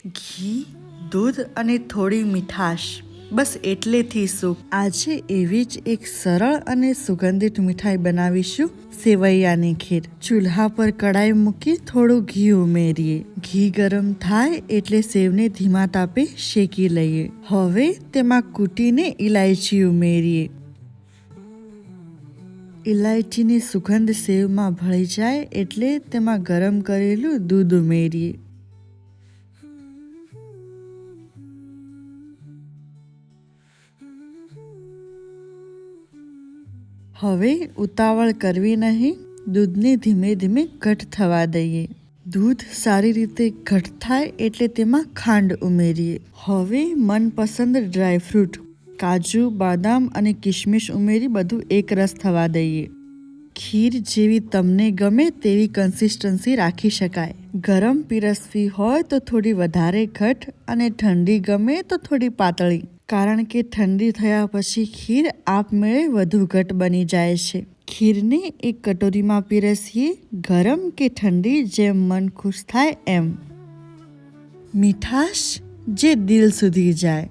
ઘી, દૂધ અને થોડી મીઠાશ, બસ એટલેથી સુખ. આજે એવી જ એક સરળ અને સુગંધિત મીઠાઈ બનાવીશું, સેવૈયાની ખીર. ચૂલ્હા પર કડાઈ મૂકી થોડું ઘી ઉમેરીએ. ઘી ગરમ થાય એટલે સેવને ધીમા તાપે શેકી લઈએ. હવે તેમાં કૂટીને ઇલાયચી ઉમેરીએ. ઇલાયચીની સુગંધ સેવમાં ભળી જાય એટલે તેમાં ગરમ કરેલું દૂધ ઉમેરીએ. હવે ઉતાવળ કરવી નહીં, દૂધને ધીમે ધીમે ઘટ થવા દઈએ. દૂધ સારી રીતે ઘટ થાય એટલે તેમાં ખાંડ ઉમેરીએ. હવે મનપસંદ ડ્રાયફ્રૂટ, કાજુ, બદામ અને કિશમિશ ઉમેરી બધું એકરસ થવા દઈએ. ખીર જેવી તમને ગમે તેવી કન્સિસ્ટન્સી રાખી શકાય. ગરમ પીરસવી હોય તો થોડી વધારે ઘટ અને ઠંડી ગમે તો થોડી પાતળી, કારણ કે ઠંડી થયા પછી ખીર આપમેળે વધુ ઘટ બની જાય છે. ખીરને એક કટોરીમાં પીરસીએ, ગરમ કે ઠંડી જેમ મન ખુશ થાય એમ. મીઠાશ જે દિલ સુધી જાય.